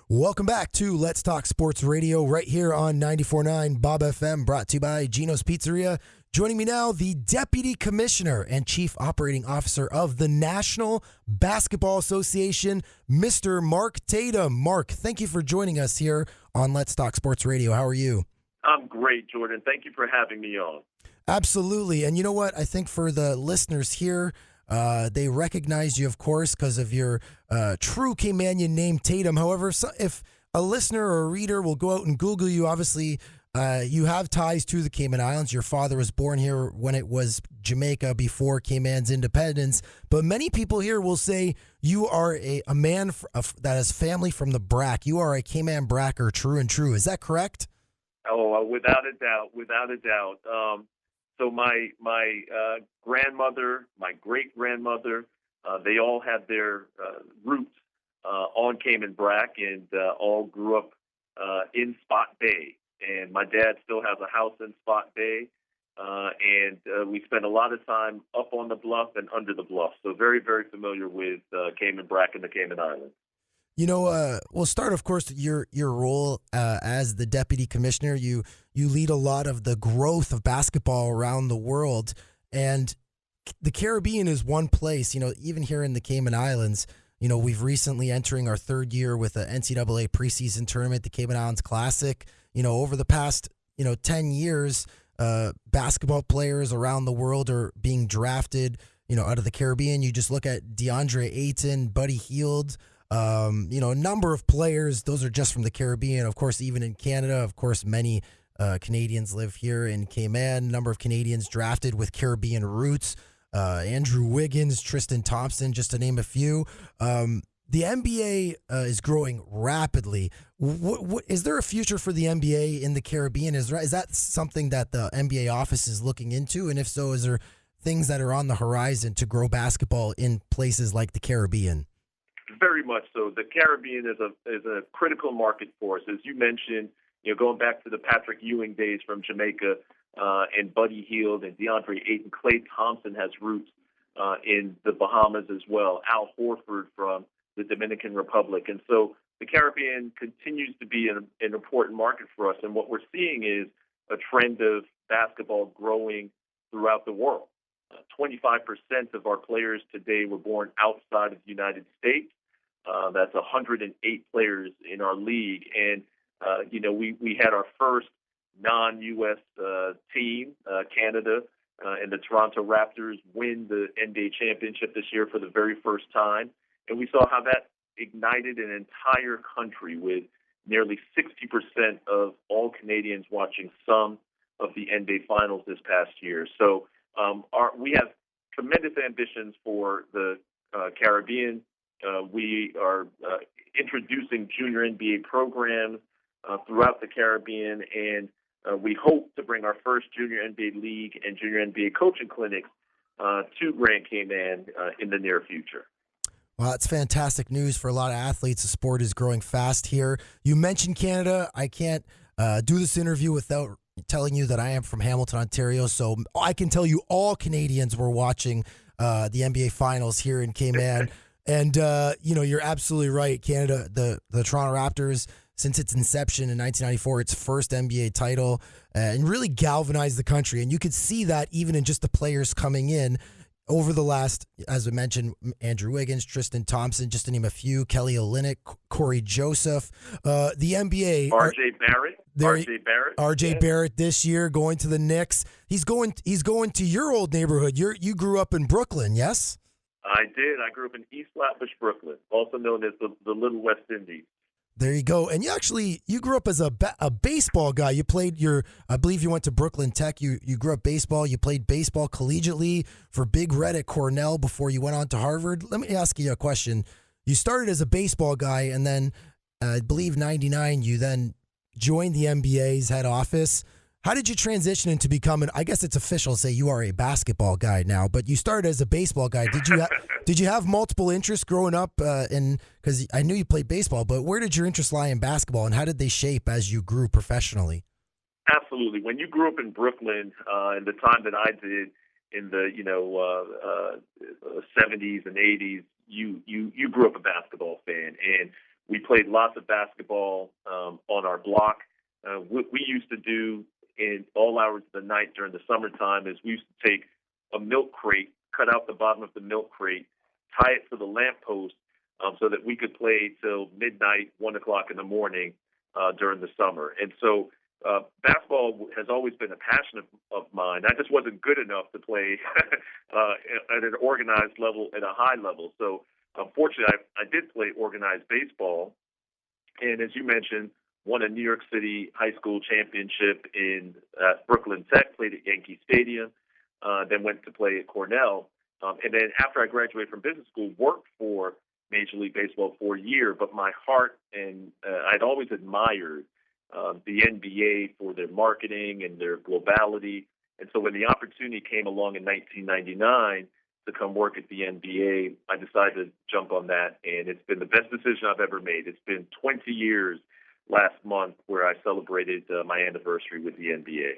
Welcome back to Let's Talk Sports Radio right here on 94.9 Bob FM, brought to you by Gino's Pizzeria. Joining me now, the Deputy Commissioner and Chief Operating Officer of the National Basketball Association, Mr. Mark Tatum. Mark, thank you for joining us here on Let's Talk Sports Radio. How are you? I'm great, Jordan. Thank you for having me on. Absolutely. And you know what? I think for the listeners here, they recognize you, of course, because of your true Caymanian name, Tatum. However, if a listener or a reader will go out and Google you, obviously you have ties to the Cayman Islands. Your father was born here when it was Jamaica before Cayman's independence. But many people here will say you are a man that has family from the Brac. You are a Cayman Bracker, true and true. Is that correct? Oh, without a doubt, without a doubt. So my grandmother, my great-grandmother, they all had their roots on Cayman Brac and all grew up in Spot Bay. And my dad still has a house in Spot Bay, and we spent a lot of time up on the bluff and under the bluff. So very, very familiar with Cayman Brac and the Cayman Islands. You know, we'll start, of course, your role as the Deputy Commissioner. You lead a lot of the growth of basketball around the world, and the Caribbean is one place. You know, even here in the Cayman Islands, you know, we've recently entering our third year with the NCAA preseason tournament, the Cayman Islands Classic. You know, over the past 10 years, basketball players around the world are being drafted. You know, out of the Caribbean. You just look at DeAndre Ayton, Buddy Hield. A number of players, those are just from the Caribbean. Of course, even in Canada, of course, many Canadians live here in Cayman. A number of Canadians drafted with Caribbean roots. Andrew Wiggins, Tristan Thompson, just to name a few. The NBA is growing rapidly. What is there a future for the NBA in the Caribbean? Is that something that the NBA office is looking into? And if so, is there things that are on the horizon to grow basketball in places like the Caribbean? Very much so. The Caribbean is a critical market for us. As you mentioned, going back to the Patrick Ewing days from Jamaica and Buddy Hield and DeAndre Ayton, Klay Thompson has roots in the Bahamas as well, Al Horford from the Dominican Republic. And so the Caribbean continues to be an important market for us. And what we're seeing is a trend of basketball growing throughout the world. 25% of our players today were born outside of the United States. That's 108 players in our league. And, we had our first non-U.S. team, Canada, and the Toronto Raptors win the NBA championship this year for the very first time. And we saw how that ignited an entire country with nearly 60% of all Canadians watching some of the NBA finals this past year. So we have tremendous ambitions for the Caribbean. We are introducing junior NBA programs throughout the Caribbean, and we hope to bring our first junior NBA league and junior NBA coaching clinics to Grand Cayman in the near future. Well, that's fantastic news for a lot of athletes. The sport is growing fast here. You mentioned Canada. I can't do this interview without telling you that I am from Hamilton, Ontario, so I can tell you all Canadians were watching the NBA Finals here in Cayman. And, you're absolutely right. Canada, the Toronto Raptors, since its inception in 1994, its first NBA title, and really galvanized the country. And you could see that even in just the players coming in over the last, as I mentioned, Andrew Wiggins, Tristan Thompson, just to name a few, Kelly Olynyk, Corey Joseph, the NBA. RJ Barrett this year going to the Knicks. He's going to your old neighborhood. You grew up in Brooklyn, yes? I did. I grew up in East Flatbush, Brooklyn, also known as the Little West Indies. There you go. And you grew up as a baseball guy. You played I believe you went to Brooklyn Tech. You grew up baseball. You played baseball collegiately for Big Red at Cornell before you went on to Harvard. Let me ask you a question. You started as a baseball guy, and then I believe 99, you then joined the NBA's head office. How did you transition into becoming, I guess it's official to say you are a basketball guy now, but you started as a baseball guy. Did you have multiple interests growing up because I knew you played baseball, but where did your interest lie in basketball, and how did they shape as you grew professionally? Absolutely. When you grew up in Brooklyn in the time that I did in the 70s and 80s, you grew up a basketball fan. And We played lots of basketball on our block. What we used to do in all hours of the night during the summertime is we used to take a milk crate, cut out the bottom of the milk crate, tie it to the lamppost so that we could play till midnight, 1 o'clock in the morning during the summer. And so basketball has always been a passion of mine. I just wasn't good enough to play at an organized level, at a high level. So unfortunately, I did play organized baseball. And as you mentioned, won a New York City high school championship in Brooklyn Tech, played at Yankee Stadium, then went to play at Cornell. And then after I graduated from business school, worked for Major League Baseball for a year. But my heart and I'd always admired the NBA for their marketing and their globality. And so when the opportunity came along in 1999 to come work at the NBA, I decided to jump on that. And it's been the best decision I've ever made. It's been 20 years last month where I celebrated my anniversary with the NBA.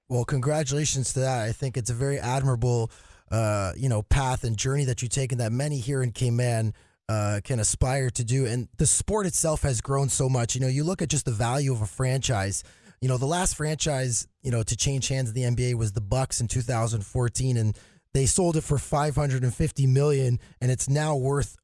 Well, congratulations to that. I think it's a very admirable, path and journey that you've taken that many here in Cayman can aspire to do. And the sport itself has grown so much. You look at just the value of a franchise. The last franchise, to change hands in the NBA was the Bucks in 2014, and they sold it for $550 million, and it's now worth,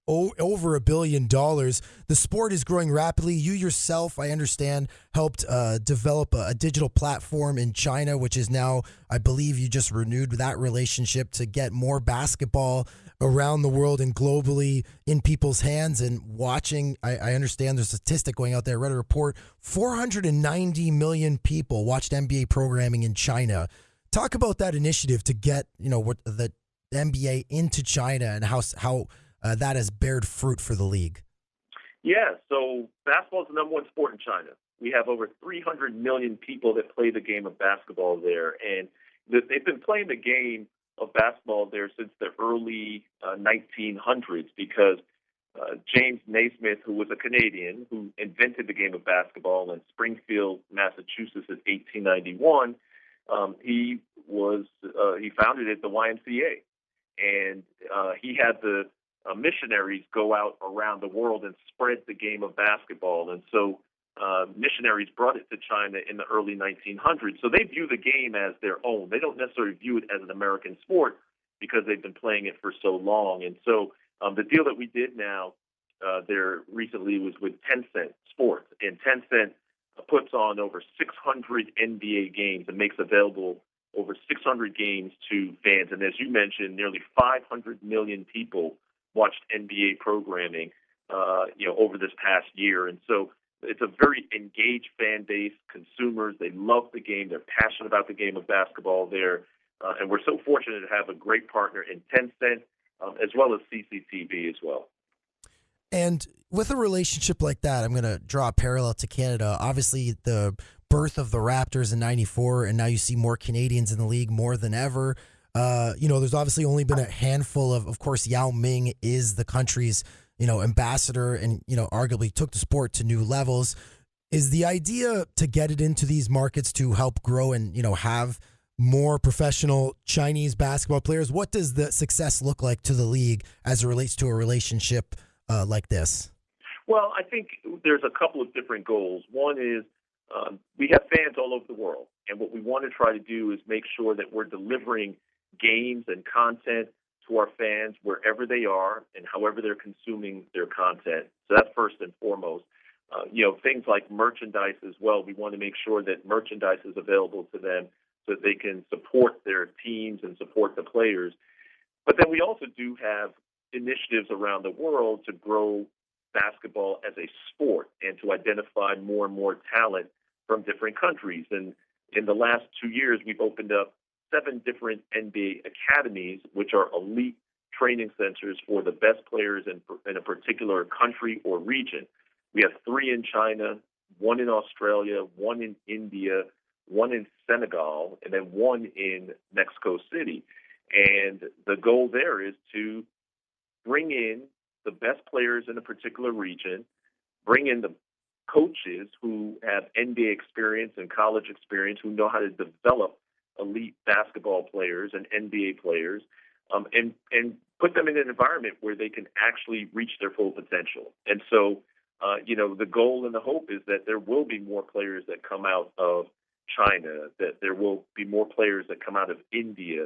over $1 billion. The sport is growing rapidly. You yourself, I understand, helped develop a digital platform in China, which is now, I believe you just renewed that relationship to get more basketball around the world and globally in people's hands and watching. I understand there's a statistic going out there. I read a report, 490 million people watched NBA programming in China. Talk about that initiative to get, what the NBA into China and how that has bared fruit for the league. Yeah, so basketball is the number one sport in China. We have over 300 million people that play the game of basketball there, and they've been playing the game of basketball there since the early 1900s because James Naismith, who was a Canadian, who invented the game of basketball in Springfield, Massachusetts in 1891, he founded it, the YMCA, and he had the missionaries go out around the world and spread the game of basketball. And so missionaries brought it to China in the early 1900s. So they view the game as their own. They don't necessarily view it as an American sport because they've been playing it for so long. And so the deal that we did now there recently was with Tencent Sports. And Tencent puts on over 600 NBA games and makes available over 600 games to fans. And as you mentioned, nearly 500 million people watched NBA programming, over this past year. And so it's a very engaged fan base, consumers. They love the game. They're passionate about the game of basketball there. And we're so fortunate to have a great partner in Tencent, as well as CCTV as well. And with a relationship like that, I'm going to draw a parallel to Canada. Obviously, the birth of the Raptors in '94, and now you see more Canadians in the league more than ever. There's obviously only been a handful of course, Yao Ming is the country's, ambassador and, arguably took the sport to new levels. Is the idea to get it into these markets to help grow and, have more professional Chinese basketball players? What does the success look like to the league as it relates to a relationship like this? Well, I think there's a couple of different goals. One is we have fans all over the world, and what we want to try to do is make sure that we're delivering games and content to our fans wherever they are and however they're consuming their content. So that's first and foremost. Things like merchandise as well. We want to make sure that merchandise is available to them so that they can support their teams and support the players. But then we also do have initiatives around the world to grow basketball as a sport and to identify more and more talent from different countries. And in the last 2 years, we've opened up 7 different NBA academies, which are elite training centers for the best players in a particular country or region. We have 3 in China, 1 in Australia, 1 in India, 1 in Senegal, and then 1 in Mexico City. And the goal there is to bring in the best players in a particular region, bring in the coaches who have NBA experience and college experience, who know how to develop elite basketball players and NBA players, and put them in an environment where they can actually reach their full potential. And so, the goal and the hope is that there will be more players that come out of China, that there will be more players that come out of India,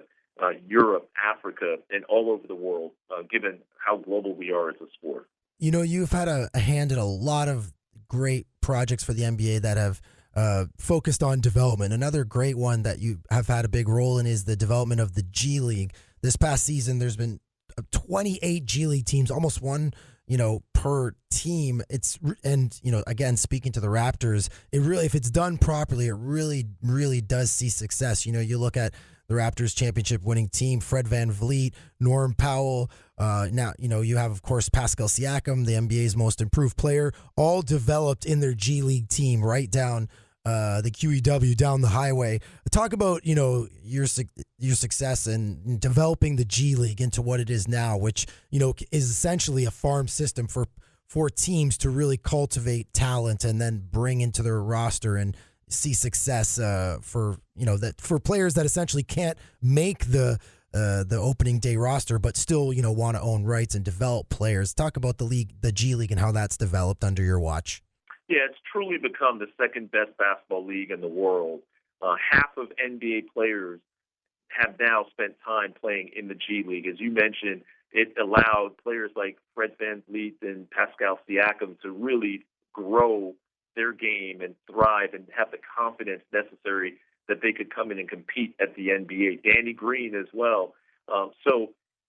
Europe, Africa, and all over the world, given how global we are as a sport. You've had a hand in a lot of great projects for the NBA that have focused on development. Another great one that you have had a big role in is the development of the G League. This past season, there's been 28 G League teams, almost one, per team. Again, speaking to the Raptors, it really, if it's done properly, it really, really does see success. You look at the Raptors championship winning team, Fred VanVleet, Norm Powell. Now, you have, of course, Pascal Siakam, the NBA's most improved player, all developed in their G League team right down the QEW down the highway. Talk about, your success in developing the G League into what it is now, which, is essentially a farm system for teams to really cultivate talent and then bring into their roster and see success for players that essentially can't make the opening day roster, but still, want to own rights and develop players. Talk about the G League and how that's developed under your watch. Yeah, it's truly become the second best basketball league in the world. Half of NBA players have now spent time playing in the G League. As you mentioned, it allowed players like Fred VanVleet and Pascal Siakam to really grow their game and thrive and have the confidence necessary that they could come in and compete at the NBA. Danny Green as well.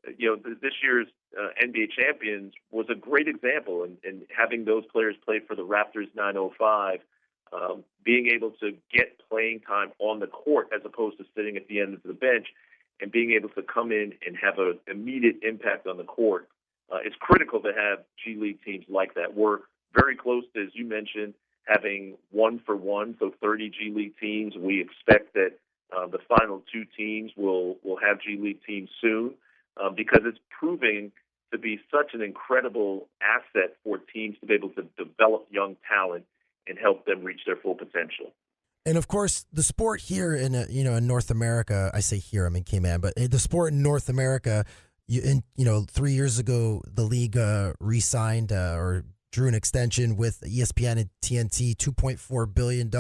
This year's NBA champions was a great example, and having those players play for the Raptors 905, being able to get playing time on the court as opposed to sitting at the end of the bench, and being able to come in and have an immediate impact on the court. It's critical to have G League teams like that. We're very close to, as you mentioned, having 1-for-1, so 30 G League teams. We expect that the final two teams will have G League teams soon, because it's proving to be such an incredible asset for teams to be able to develop young talent and help them reach their full potential. And of course, the sport here in North America, I say here, I mean Cayman, but the sport in North America, 3 years ago, the league re-signed or drew an extension with ESPN and TNT, $2.4 billion.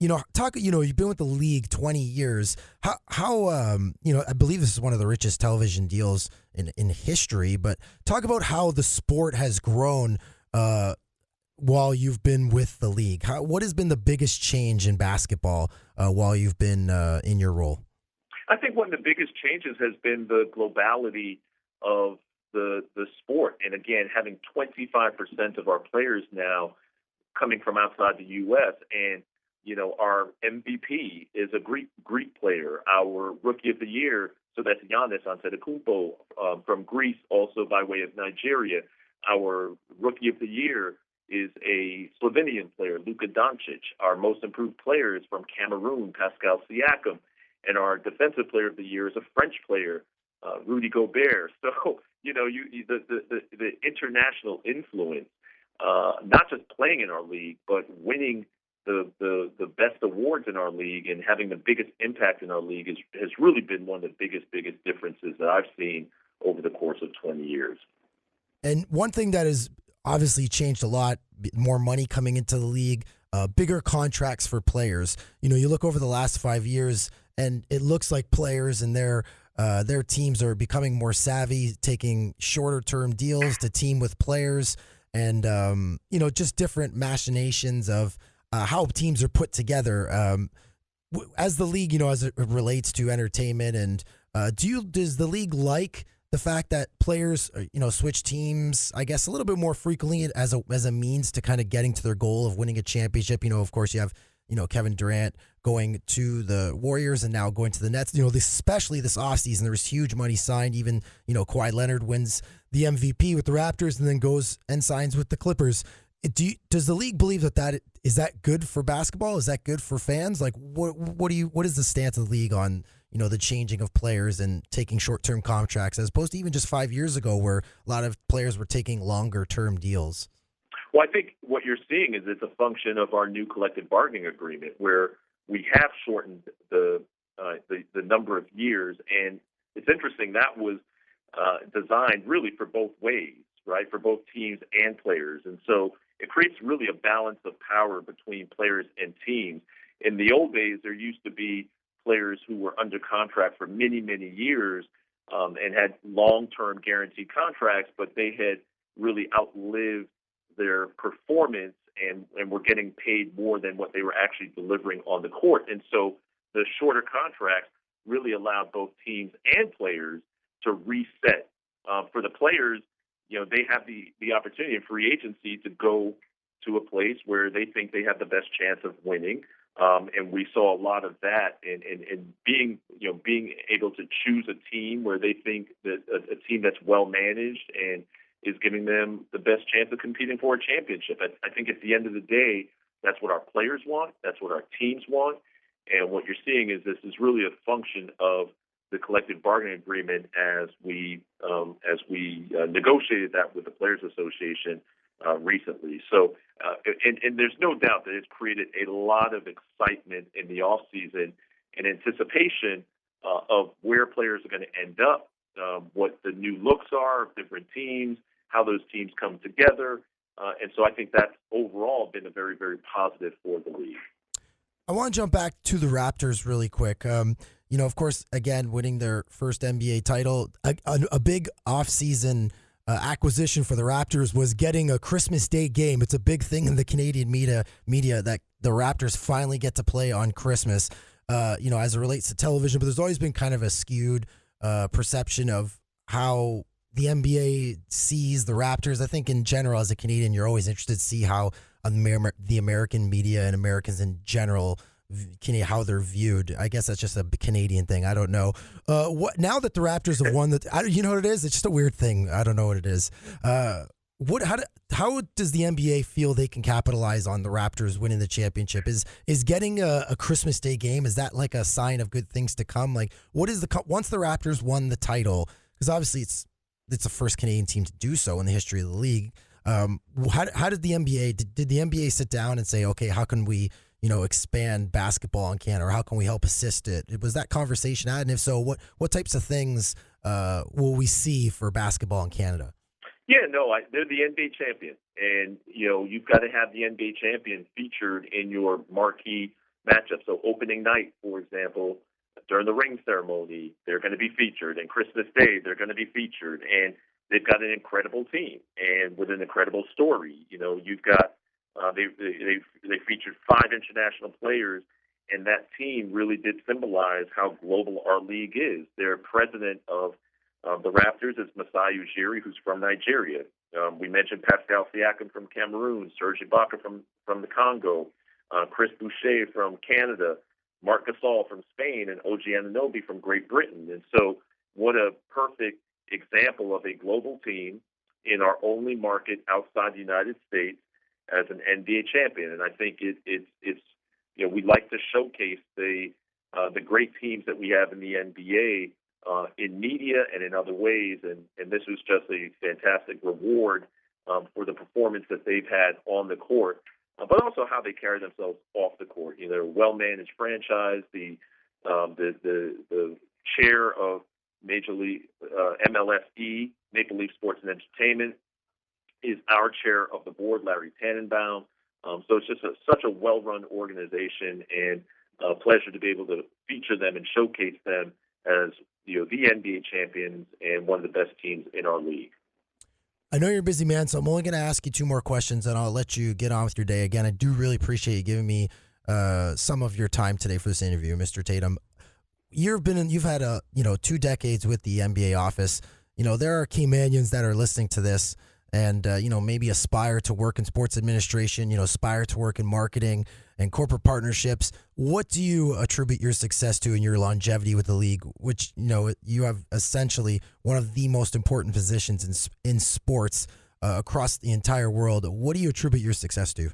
You've been with the league 20 years. How I believe this is one of the richest television deals in history, but talk about how the sport has grown while you've been with the league. What has been the biggest change in basketball while you've been in your role? I think one of the biggest changes has been the globality of the sport. And again, having 25% of our players now coming from outside the U.S. and our MVP is a Greek player. Our Rookie of the Year, so that's Giannis Antetokounmpo from Greece, also by way of Nigeria. Our Rookie of the Year is a Slovenian player, Luka Doncic. Our Most Improved Player is from Cameroon, Pascal Siakam. And our Defensive Player of the Year is a French player, Rudy Gobert. So, the international influence, not just playing in our league, but winning the best awards in our league and having the biggest impact in our league has really been one of the biggest differences that I've seen over the course of 20 years. And one thing that has obviously changed a lot, more money coming into the league, bigger contracts for players. You look over the last 5 years and it looks like players and their teams are becoming more savvy, taking shorter term deals to team with players and, just different machinations of how teams are put together as the league, as it relates to entertainment. And does the league like the fact that players, switch teams, I guess, a little bit more frequently as a means to kind of getting to their goal of winning a championship? Of course, you have, Kevin Durant going to the Warriors and now going to the Nets. Especially this offseason, there was huge money signed. Even, Kawhi Leonard wins the MVP with the Raptors and then goes and signs with the Clippers. Does the league believe that is that good for basketball? Is that good for fans? Like, what is the stance of the league on, the changing of players and taking short-term contracts as opposed to even just 5 years ago where a lot of players were taking longer-term deals? Well, I think what you're seeing is it's a function of our new collective bargaining agreement where we have shortened the number of years, and it's interesting that was designed really for both ways, right, for both teams and players. And so it creates really a balance of power between players and teams. In the old days, there used to be players who were under contract for many, many years and had long-term guaranteed contracts, but they had really outlived their performance and were getting paid more than what they were actually delivering on the court. And so the shorter contracts really allowed both teams and players to reset. For the players, they have the opportunity in free agency to go to a place where they think they have the best chance of winning. And we saw a lot of that in being able to choose a team where they think that a team that's well managed and is giving them the best chance of competing for a championship. I think at the end of the day, that's what our players want. That's what our teams want. And what you're seeing is this is really a function of the collective bargaining agreement as we negotiated that with the Players Association recently. So, and there's no doubt that it's created a lot of excitement in the off season in anticipation of where players are going to end up, what the new looks are of different teams, how those teams come together. And so I think that's overall been a very, very positive for the league. I want to jump back to the Raptors really quick. Of course, again, winning their first NBA title, a big offseason acquisition for the Raptors was getting a Christmas Day game. It's a big thing in the Canadian media that the Raptors finally get to play on Christmas, as it relates to television. But there's always been kind of a skewed perception of how the NBA sees the Raptors. I think in general, as a Canadian, you're always interested to see how the American media and Americans in general, how they're viewed. I guess that's just a Canadian thing. I don't know. Now that the Raptors have won, you know what it is? It's just a weird thing. I don't know what it is. How does the NBA feel they can capitalize on the Raptors winning the championship? Is getting a Christmas Day game, is that like a sign of good things to come? Like, what is once the Raptors won the title? Because obviously it's the first Canadian team to do so in the history of the league. How did the NBA did the NBA sit down and say, okay, how can we expand basketball in Canada, or how can we help assist it? Was that conversation had? And if so, what types of things will we see for basketball in Canada? Yeah, no, they're the NBA champion, and you've got to have the NBA champion featured in your marquee matchup. So opening night, for example, during the ring ceremony, they're going to be featured, and Christmas Day, they're going to be featured, and they've got an incredible team and with an incredible story. You've got they featured 5 international players, and that team really did symbolize how global our league is. Their president of the Raptors is Masai Ujiri, who's from Nigeria. We mentioned Pascal Siakam from Cameroon, Serge Ibaka from the Congo, Chris Boucher from Canada, Marc Gasol from Spain, and OG Anunoby from Great Britain. And so what a perfect example of a global team in our only market outside the United States as an NBA champion. And I think it's we like to showcase the great teams that we have in the NBA in media and in other ways. And this was just a fantastic reward for the performance that they've had on the court, but also how they carry themselves off the court. They're a well-managed franchise. The chair of Major League MLSE, Maple Leaf Sports and Entertainment, is our chair of the board, Larry Tannenbaum. So it's just such a well-run organization, and a pleasure to be able to feature them and showcase them as the NBA champions and one of the best teams in our league. I know you're a busy man, so I'm only going to ask you 2 more questions, and I'll let you get on with your day. Again, I do really appreciate you giving me some of your time today for this interview, Mr. Tatum. You've had 2 decades with the NBA office. There are Caymanians that are listening to this and maybe aspire to work in sports administration, aspire to work in marketing and corporate partnerships. What do you attribute your success to in your longevity with the league, which you have essentially one of the most important positions in sports across the entire world? What do you attribute your success to?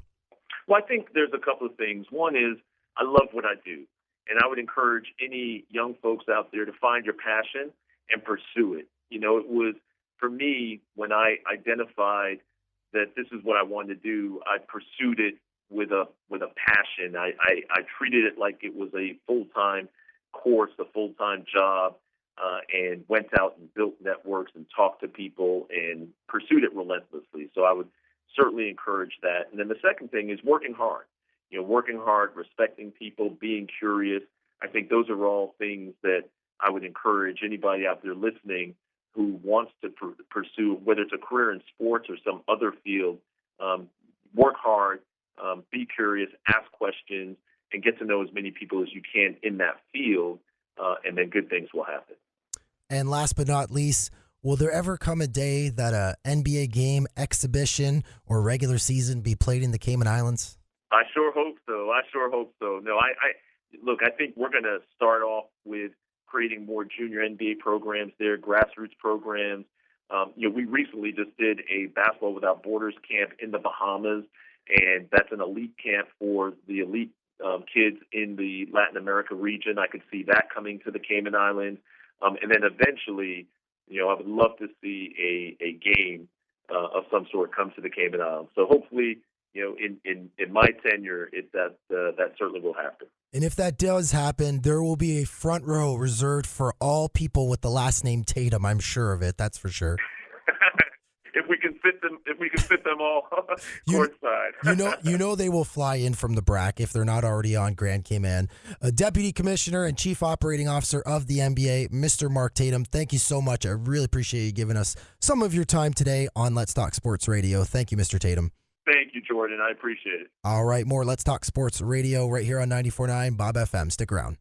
Well, I think there's a couple of things. One is I love what I do, and I would encourage any young folks out there to find your passion and pursue it. It was, for me, when I identified that this is what I wanted to do, I pursued it with a passion. I treated it like it was a full-time course, a full-time job. and went out and built networks and talked to people and pursued it relentlessly. So I would certainly encourage that. And then the second thing is working hard. Working hard, respecting people, being curious. I think those are all things that I would encourage anybody out there listening who wants to pursue, whether it's a career in sports or some other field. Work hard, be curious, ask questions, and get to know as many people as you can in that field, and then good things will happen. And last but not least, will there ever come a day that a NBA game, exhibition, or regular season be played in the Cayman Islands? I sure hope so. No, I think we're going to start off with creating more junior NBA programs there, grassroots programs. We recently just did a Basketball Without Borders camp in the Bahamas, and that's an elite camp for the elite kids in the Latin America region. I could see that coming to the Cayman Islands. And then eventually, I would love to see a game of some sort come to the Cayman Islands. So hopefully, in my tenure, that certainly will happen. And if that does happen, there will be a front row reserved for all people with the last name Tatum. I'm sure of it. That's for sure. If we can fit them all courtside. They will fly in from the BRAC if they're not already on Grand Cayman. Deputy Commissioner and Chief Operating Officer of the NBA, Mr. Mark Tatum, thank you so much. I really appreciate you giving us some of your time today on Let's Talk Sports Radio. Thank you, Mr. Tatum. Thank you, Jordan. I appreciate it. All right, more Let's Talk Sports Radio right here on 94.9 Bob FM. Stick around.